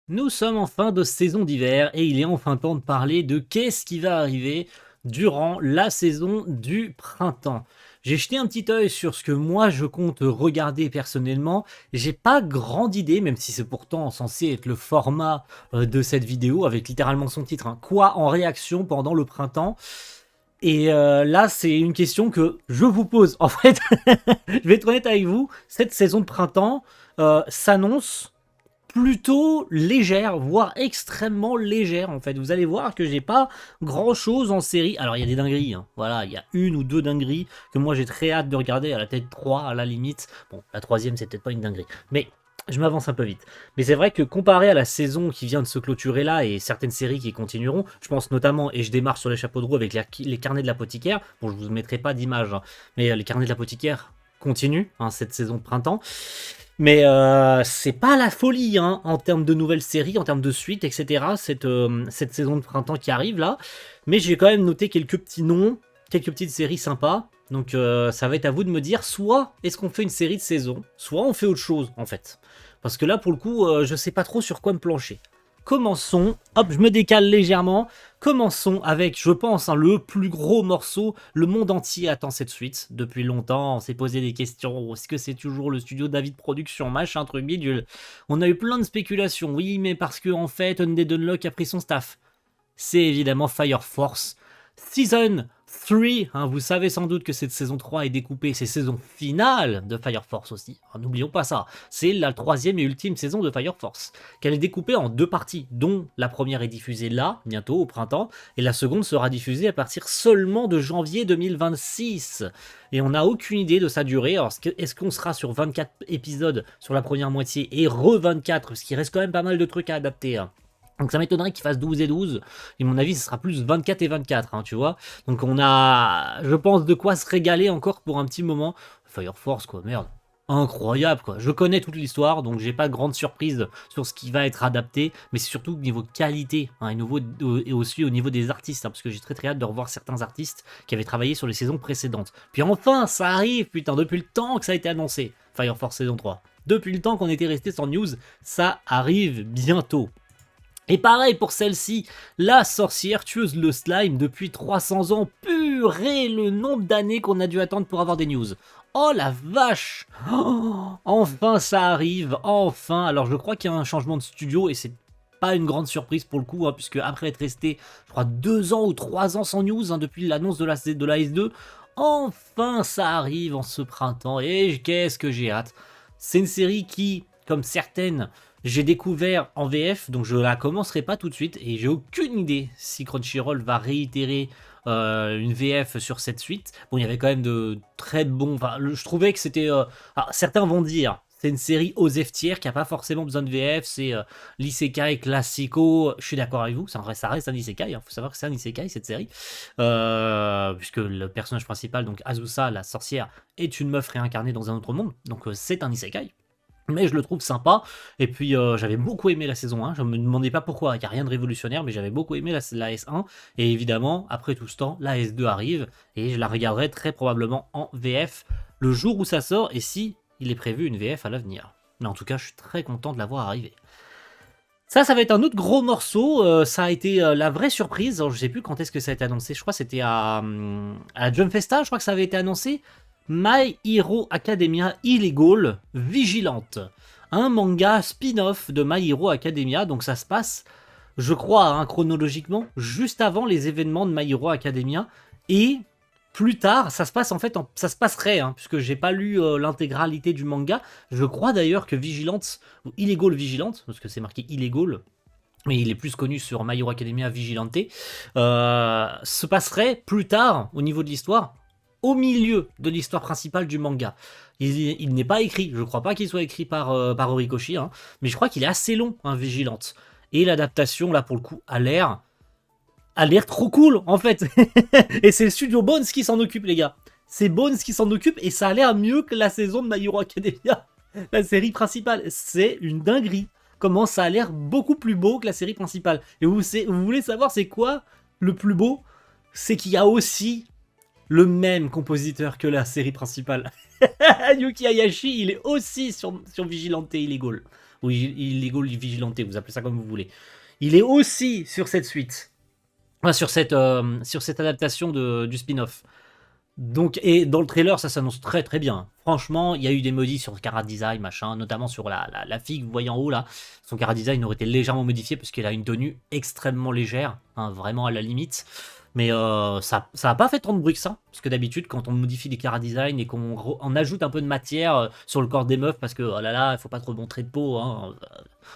Nous sommes en fin de saison d'hiver et il est enfin temps de parler de qu'est-ce qui va arriver durant la saison du printemps. J'ai jeté un petit œil sur ce que moi je compte regarder personnellement. J'ai pas grande idée, même si c'est pourtant censé être le format de cette vidéo avec littéralement son titre, hein. Quoi en réaction pendant le printemps? Et là, c'est une question que je vous pose. En fait, je vais être honnête avec vous, cette saison de printemps s'annonce plutôt légère, voire extrêmement légère en fait. Vous allez voir que j'ai pas grand chose en série. Alors il y a des dingueries, hein. Voilà, il y a une ou deux dingueries que moi j'ai très hâte de regarder, à la tête 3 à la limite. Bon, la troisième c'est peut-être pas une dinguerie, mais je m'avance un peu vite. Mais c'est vrai que comparé à la saison qui vient de se clôturer là et certaines séries qui continueront, je pense notamment, et je démarre sur les chapeaux de roue avec les carnets de l'apothicaire, bon je vous mettrai pas d'image, hein, mais les carnets de l'apothicaire continuent hein, cette saison de printemps. Mais c'est pas la folie hein, en termes de nouvelles séries, en termes de suite, etc. Cette saison de printemps qui arrive là. Mais j'ai quand même noté quelques petits noms, quelques petites séries sympas. Donc ça va être à vous de me dire, soit est-ce qu'on fait une série de saison, soit on fait autre chose en fait. Parce que là pour le coup, je sais pas trop sur quoi me plancher. Commençons, hop, je me décale légèrement. Commençons avec, je pense, hein, le plus gros morceau. Le monde entier attend cette suite. Depuis longtemps, on s'est posé des questions. Est-ce que c'est toujours le studio David Production, machin, truc bidule. On a eu plein de spéculations. Oui, mais parce que en fait, Undead Unlock a pris son staff. C'est évidemment Fire Force. Season 3, hein, vous savez sans doute que cette saison 3 est découpée, c'est saison finale de Fire Force aussi. N'oublions pas ça, c'est la troisième et ultime saison de Fire Force, qu'elle est découpée en deux parties, dont la première est diffusée là, bientôt au printemps, et la seconde sera diffusée à partir seulement de janvier 2026. Et on n'a aucune idée de sa durée. Alors, est-ce qu'on sera sur 24 épisodes sur la première moitié et re-24, ce qui reste quand même pas mal de trucs à adapter, hein. Donc ça m'étonnerait qu'il fasse 12 et 12. Et à mon avis, ce sera plus 24 et 24, hein, tu vois. Donc on a, je pense, de quoi se régaler encore pour un petit moment. Fire Force, quoi, merde. Incroyable, quoi. Je connais toute l'histoire, donc j'ai pas grande surprise sur ce qui va être adapté. Mais c'est surtout au niveau qualité, hein, et aussi au niveau des artistes, hein, parce que j'ai très hâte de revoir certains artistes qui avaient travaillé sur les saisons précédentes. Puis enfin, ça arrive, putain, depuis le temps que ça a été annoncé. Fire Force saison 3. Depuis le temps qu'on était resté sans news, ça arrive bientôt. Et pareil pour celle-ci, la sorcière tueuse le slime depuis 300 ans, purée le nombre d'années qu'on a dû attendre pour avoir des news. Oh la vache, oh, enfin ça arrive, enfin. Alors je crois qu'il y a un changement de studio et c'est pas une grande surprise pour le coup, hein, puisque après être resté, je crois, 2 ans ou 3 ans sans news, hein, depuis l'annonce de la S2, enfin ça arrive en ce printemps et qu'est-ce que j'ai hâte. C'est une série qui, comme certaines, j'ai découvert en VF, donc je la commencerai pas tout de suite et j'ai aucune idée si Crunchyroll va réitérer une VF sur cette suite. Bon, il y avait quand même de très bons. Enfin, je trouvais que c'était. Certains vont dire. C'est une série aux F tiers qui a pas forcément besoin de VF, c'est l'isekai classico. Je suis d'accord avec vous, ça reste un isekai, il faut savoir que c'est un isekai cette série. Puisque le personnage principal, donc Azusa, la sorcière, est une meuf réincarnée dans un autre monde, donc c'est un isekai. Mais je le trouve sympa, et puis j'avais beaucoup aimé la saison 1, je me demandais pas pourquoi, il n'y a rien de révolutionnaire, mais j'avais beaucoup aimé la S1, et évidemment, après tout ce temps, la S2 arrive, et je la regarderai très probablement en VF le jour où ça sort, et si il est prévu une VF à l'avenir. Mais en tout cas, je suis très content de la voir arriver. Ça va être un autre gros morceau, ça a été la vraie surprise, alors, je sais plus quand est-ce que ça a été annoncé, je crois que c'était à Jump Festa, je crois que ça avait été annoncé, My Hero Academia Illegal Vigilante. Un manga spin-off de My Hero Academia, donc ça se passe, je crois, hein, chronologiquement, juste avant les événements de My Hero Academia, et plus tard, ça se passe en fait, ça se passerait, hein, puisque j'ai pas lu l'intégralité du manga, je crois d'ailleurs que Vigilante, ou Illegal Vigilante, parce que c'est marqué Illegal, mais il est plus connu sur My Hero Academia Vigilante, se passerait plus tard au niveau de l'histoire, au milieu de l'histoire principale du manga. Il n'est pas écrit, je crois pas qu'il soit écrit par Horikoshi, hein, mais je crois qu'il est assez long, hein, Vigilante. Et l'adaptation, là, pour le coup, a l'air trop cool, en fait. Et c'est le studio Bones qui s'en occupe, les gars. C'est Bones qui s'en occupe, et ça a l'air mieux que la saison de My Hero Academia, la série principale. C'est une dinguerie. Comment ça a l'air beaucoup plus beau que la série principale. Et vous voulez savoir c'est quoi le plus beau? C'est qu'il y a aussi le même compositeur que la série principale. Yuki Hayashi, il est aussi sur Vigilante Illegal. ou Illegal Vigilante, vous appelez ça comme vous voulez. Il est aussi sur cette suite, enfin, sur cette adaptation du spin-off. Donc, et dans le trailer, ça s'annonce très très bien. Franchement, il y a eu des modifs sur le Cara Design, machin, notamment sur la fille que vous voyez en haut là. Son Cara Design aurait été légèrement modifié parce qu'elle a une tenue extrêmement légère, hein, vraiment à la limite. Mais ça a pas fait tant de bruit que ça, parce que d'habitude, quand on modifie des Cara Design et qu'on ajoute un peu de matière sur le corps des meufs, parce que oh là là, il faut pas trop montrer de peau, hein.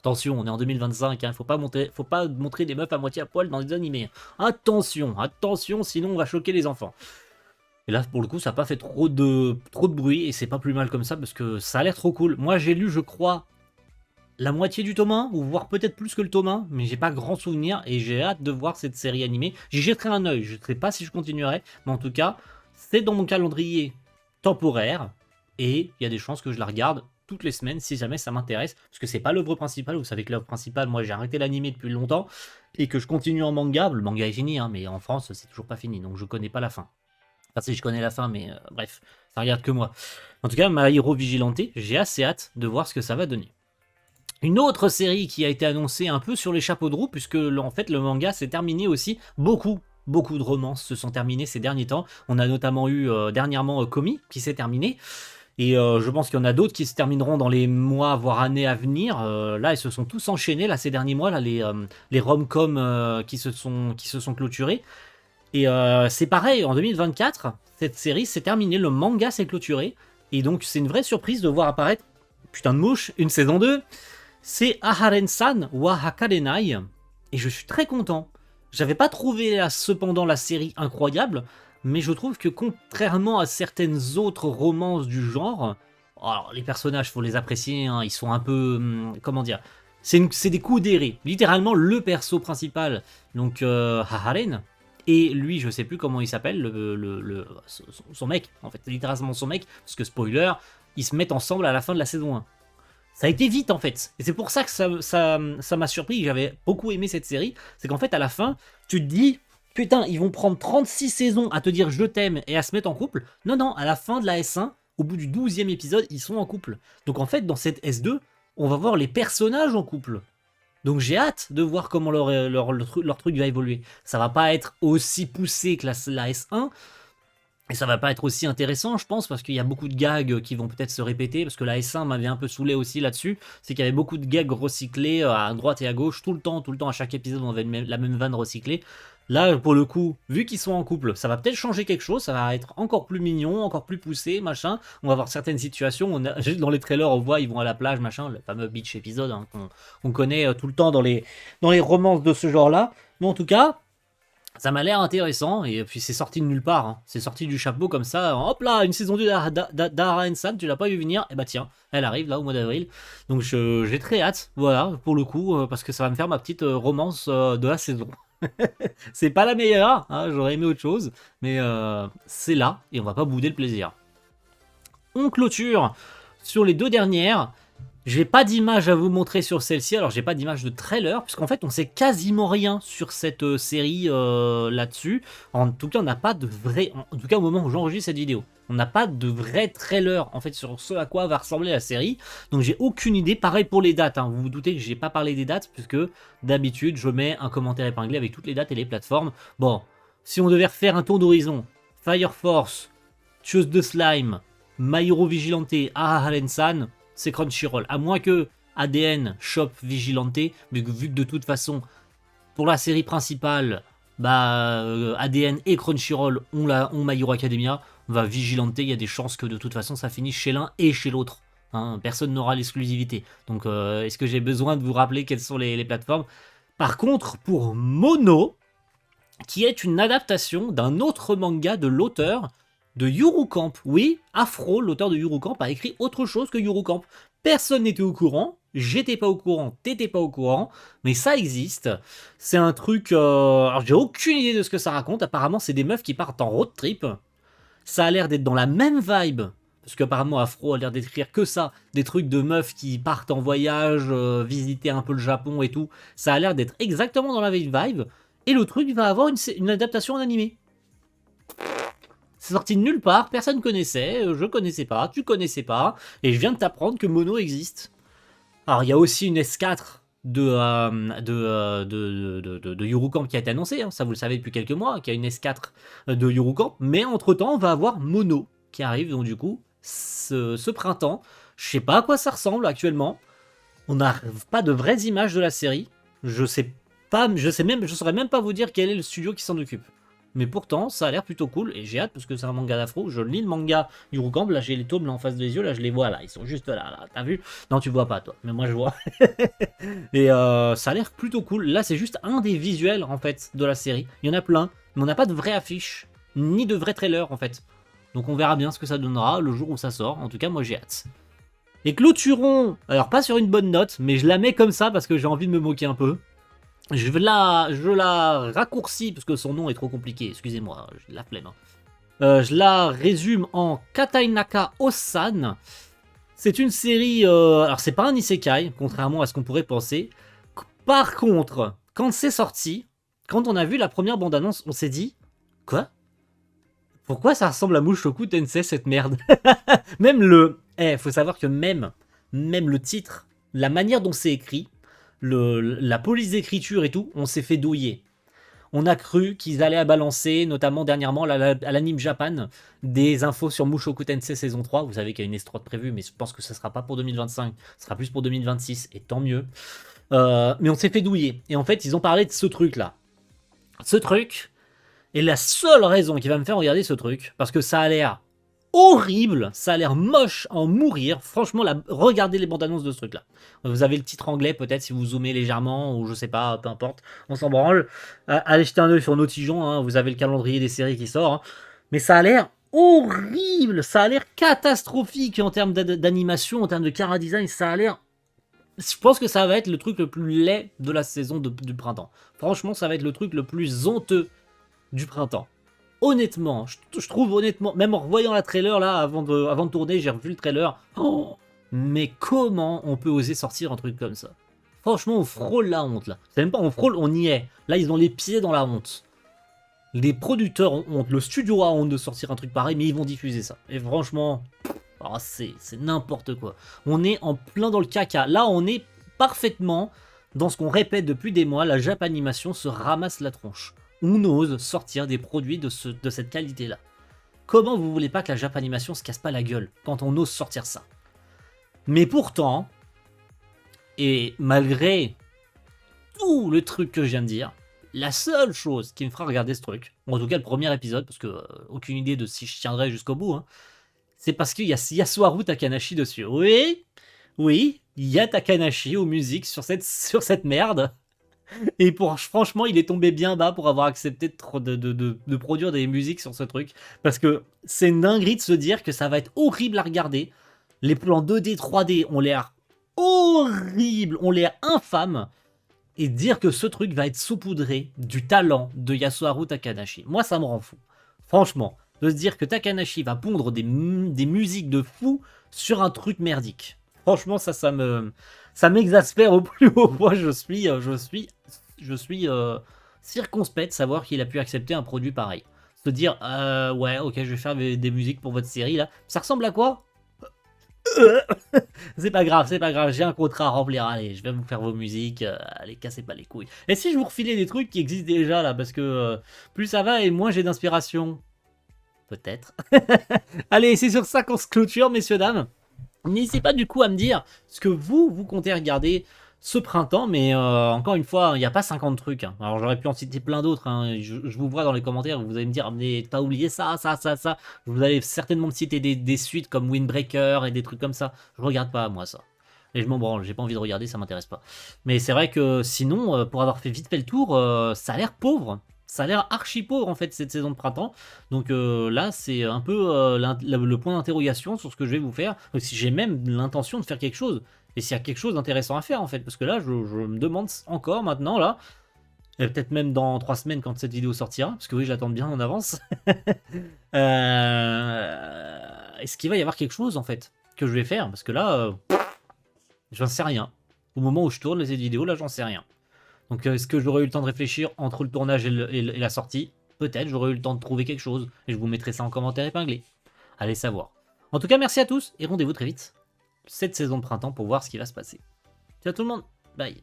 Attention, on est en 2025, hein, faut pas montrer des meufs à moitié à poil dans les animés. Attention, attention, sinon on va choquer les enfants. Et là, pour le coup, ça n'a pas fait trop de bruit, et c'est pas plus mal comme ça, parce que ça a l'air trop cool. Moi, j'ai lu, je crois, la moitié du tome 1, ou voire peut-être plus que le tome 1, mais j'ai pas grand souvenir, et j'ai hâte de voir cette série animée. J'y jetterai un œil, je ne sais pas si je continuerai, mais en tout cas, c'est dans mon calendrier temporaire, et il y a des chances que je la regarde toutes les semaines, si jamais ça m'intéresse, parce que c'est pas l'œuvre principale. Vous savez que l'œuvre principale, moi j'ai arrêté l'animé depuis longtemps, et que je continue en manga. Le manga est fini, hein, mais en France, c'est toujours pas fini, donc je connais pas la fin. Enfin, si je connais la fin, mais bref, ça regarde que moi. En tout cas, My Hero Vigilante, j'ai assez hâte de voir ce que ça va donner. Une autre série qui a été annoncée un peu sur les chapeaux de roue, puisque en fait le manga s'est terminé aussi. Beaucoup de romances se sont terminées ces derniers temps. On a notamment eu dernièrement Komi qui s'est terminé. Et je pense qu'il y en a d'autres qui se termineront dans les mois, voire années à venir. Là, ils se sont tous enchaînés là, ces derniers mois, là, les rom-coms qui se sont clôturés. Et c'est pareil, en 2024, cette série s'est terminée, le manga s'est clôturé. Et donc, c'est une vraie surprise de voir apparaître, putain de mouche, une saison 2. C'est Aharen-san wa Hakarenai. Et je suis très content. J'avais pas trouvé cependant la série incroyable, mais je trouve que contrairement à certaines autres romances du genre, alors les personnages, faut les apprécier, hein, ils sont un peu, comment dire, c'est des coups d'éré. Littéralement, le perso principal, donc Aharen, et lui, je sais plus comment il s'appelle, son mec, en fait, littéralement son mec, parce que spoiler, ils se mettent ensemble à la fin de la saison 1. Ça a été vite en fait, et c'est pour ça que ça m'a surpris, j'avais beaucoup aimé cette série, c'est qu'en fait à la fin, tu te dis, putain, ils vont prendre 36 saisons à te dire je t'aime et à se mettre en couple. Non, non, à la fin de la S1, au bout du 12e épisode, ils sont en couple. Donc en fait, dans cette S2, on va voir les personnages en couple. Donc j'ai hâte de voir comment leur truc va évoluer. Ça va pas être aussi poussé que la S1, et ça va pas être aussi intéressant, je pense, parce qu'il y a beaucoup de gags qui vont peut-être se répéter, parce que la S1 m'avait un peu saoulé aussi là-dessus, c'est qu'il y avait beaucoup de gags recyclés à droite et à gauche, tout le temps, à chaque épisode, on avait la même vanne recyclée. Là, pour le coup, vu qu'ils sont en couple, ça va peut-être changer quelque chose, ça va être encore plus mignon, encore plus poussé, machin. On va voir certaines situations, dans les trailers, on voit, ils vont à la plage, machin, le fameux beach épisode, hein, qu'on connaît tout le temps dans les romances de ce genre-là. Mais en tout cas, ça m'a l'air intéressant, et puis c'est sorti de nulle part, hein. C'est sorti du chapeau comme ça, hop là, une saison 2 d'Ara-san, tu l'as pas vu venir, et bah tiens, elle arrive là au mois d'avril, donc j'ai très hâte, voilà, pour le coup, parce que ça va me faire ma petite romance de la saison. C'est pas la meilleure, hein, j'aurais aimé autre chose, mais c'est là, et on va pas bouder le plaisir. On clôture sur les deux dernières. J'ai pas d'image à vous montrer sur celle-ci, alors j'ai pas d'image de trailer, puisqu'en fait on sait quasiment rien sur cette série là-dessus. En tout cas, on n'a pas de vrai, en tout cas au moment où j'enregistre cette vidéo, on n'a pas de vrai trailer en fait sur ce à quoi va ressembler la série. Donc j'ai aucune idée. Pareil pour les dates, hein. Vous vous doutez que j'ai pas parlé des dates, puisque d'habitude je mets un commentaire épinglé avec toutes les dates et les plateformes. Bon, si on devait refaire un tour d'horizon, Fire Force, Chose de Slime, My Hero Vigilante, Aharen-san, c'est Crunchyroll. À moins que ADN chope Vigilante, mais vu que de toute façon, pour la série principale, ADN et Crunchyroll ont My Hero Academia, Vigilante, il y a des chances que de toute façon ça finisse chez l'un et chez l'autre. Hein, personne n'aura l'exclusivité. Donc est-ce que j'ai besoin de vous rappeler quelles sont les plateformes? Par contre, pour Mono, qui est une adaptation d'un autre manga de l'auteur de Yuru Camp. Oui, Afro, l'auteur de Yuru Camp, a écrit autre chose que Yuru Camp. Personne n'était au courant, j'étais pas au courant, t'étais pas au courant, mais ça existe. C'est un truc... Alors j'ai aucune idée de ce que ça raconte, apparemment c'est des meufs qui partent en road trip. Ça a l'air d'être dans la même vibe, parce qu'apparemment Afro a l'air d'écrire que ça, des trucs de meufs qui partent en voyage, visiter un peu le Japon et tout. Ça a l'air d'être exactement dans la même vibe, et le truc va avoir une adaptation en animé. C'est sorti de nulle part, personne connaissait, je connaissais pas, tu connaissais pas, et je viens de t'apprendre que Mono existe. Alors, il y a aussi une S4 de Eurocamp qui a été annoncée, hein, ça vous le savez depuis quelques mois, qu'il y a une S4 de Eurocamp, mais entre-temps, on va avoir Mono qui arrive, donc du coup, ce printemps. Je sais pas à quoi ça ressemble actuellement. On n'a pas de vraies images de la série. Je sais pas, je saurais même pas vous dire quel est le studio qui s'en occupe. Mais pourtant, ça a l'air plutôt cool et j'ai hâte parce que c'est un manga d'afro. Je lis le manga Eurocamp, là j'ai les tomes là en face des yeux, là je les vois là, ils sont juste là. T'as vu? Non, tu vois pas toi, mais moi je vois. Et ça a l'air plutôt cool. Là, c'est juste un des visuels en fait de la série. Il y en a plein, mais on n'a pas de vraie affiche ni de vrai trailer en fait. Donc on verra bien ce que ça donnera le jour où ça sort. En tout cas, moi j'ai hâte. Et clôturons, alors pas sur une bonne note, mais je la mets comme ça parce que j'ai envie de me moquer un peu. Je la raccourcis parce que son nom est trop compliqué, excusez-moi, j'ai la flemme. Je la résume en Katainaka Osan. C'est une série, alors c'est pas un isekai, contrairement à ce qu'on pourrait penser. Par contre, quand c'est sorti, quand on a vu la première bande-annonce, on s'est dit, quoi? Pourquoi ça ressemble à Mushoku Tensei cette merde? Même le, faut savoir que même le titre, la manière dont c'est écrit, la police d'écriture et tout, on s'est fait douiller. On a cru qu'ils allaient balancer, notamment dernièrement à l'Anime Japan, des infos sur Mushoku Tensei saison 3. Vous savez qu'il y a une S3 de prévue, mais je pense que ça sera pas pour 2025, ce sera plus pour 2026, et tant mieux. Mais on s'est fait douiller. Et en fait, ils ont parlé de ce truc-là. Ce truc est la seule raison qui va me faire regarder ce truc, parce que ça a l'air horrible, ça a l'air moche en mourir. Franchement, regardez les bandes annonces de ce truc là. Vous avez le titre anglais peut-être si vous zoomez légèrement, ou je sais pas, peu importe, on s'en branle. Allez jeter un oeil sur Notijon, hein, vous avez le calendrier des séries qui sort. Hein. Mais ça a l'air horrible, ça a l'air catastrophique en termes d'animation, en termes de chara design, ça a l'air... Je pense que ça va être le truc le plus laid de la saison du printemps. Franchement, ça va être le truc le plus honteux du printemps. Honnêtement, je trouve honnêtement, même en revoyant la trailer là, avant de tourner, j'ai revu le trailer. Oh, mais comment on peut oser sortir un truc comme ça? Franchement, on frôle la honte là. C'est même pas on frôle, on y est. Là, ils ont les pieds dans la honte. Les producteurs ont honte, le studio a honte de sortir un truc pareil, mais ils vont diffuser ça. Et franchement, oh, c'est n'importe quoi. On est en plein dans le caca. Là, on est parfaitement dans ce qu'on répète depuis des mois, la Japanimation se ramasse la tronche. On ose sortir des produits de cette qualité-là. Comment vous voulez pas que la Japanimation se casse pas la gueule quand on ose sortir ça? Mais pourtant, et malgré tout le truc que je viens de dire, la seule chose qui me fera regarder ce truc, en tout cas le premier épisode, parce que aucune idée de si je tiendrai jusqu'au bout, hein, c'est parce qu'il y a Yasuharu Takanashi dessus. Oui, il y a Takanashi aux musiques sur cette merde. Et franchement, il est tombé bien bas pour avoir accepté de produire des musiques sur ce truc. Parce que c'est une dinguerie de se dire que ça va être horrible à regarder. Les plans 2D, 3D ont l'air horribles, ont l'air infâmes. Et dire que ce truc va être saupoudré du talent de Yasuharu Takanashi. Moi, ça me rend fou. Franchement, de se dire que Takanashi va pondre des musiques de fou sur un truc merdique. Franchement, ça m'exaspère au plus haut point. Je suis circonspect de savoir qu'il a pu accepter un produit pareil. Se dire, ouais, ok, je vais faire des musiques pour votre série là. Ça ressemble à quoi? C'est pas grave, j'ai un contrat à remplir, allez, je vais vous faire vos musiques, allez, cassez pas les couilles. Et si je vous refilais des trucs qui existent déjà là, parce que plus ça va et moins j'ai d'inspiration? Peut-être. Allez, c'est sur ça qu'on se clôture, messieurs, dames. N'hésitez pas du coup à me dire ce que vous comptez regarder ce printemps, mais encore une fois, il n'y a pas 50 trucs. Hein. Alors j'aurais pu en citer plein d'autres, hein. Je vous vois dans les commentaires, vous allez me dire, mais t'as oublié ça. Vous allez certainement me citer des suites comme Windbreaker et des trucs comme ça. Je regarde pas moi ça. Et je m'en branle, j'ai pas envie de regarder, ça m'intéresse pas. Mais c'est vrai que sinon, pour avoir vite fait le tour, ça a l'air pauvre. Ça a l'air archi pauvre en fait cette saison de printemps. Donc là, c'est un peu le point d'interrogation sur ce que je vais vous faire. Si j'ai même l'intention de faire quelque chose. Et s'il y a quelque chose d'intéressant à faire en fait. Parce que là, je me demande encore maintenant là. Et peut-être même dans 3 semaines quand cette vidéo sortira. Parce que oui, j'attends bien en avance. Est-ce qu'il va y avoir quelque chose en fait que je vais faire? Parce que là, j'en sais rien. Au moment où je tourne cette vidéo, là, j'en sais rien. Donc est-ce que j'aurais eu le temps de réfléchir entre le tournage et la sortie? Peut-être, j'aurais eu le temps de trouver quelque chose. Et je vous mettrai ça en commentaire épinglé. Allez savoir. En tout cas, merci à tous et rendez-vous très vite cette saison de printemps pour voir ce qui va se passer. Ciao tout le monde, bye.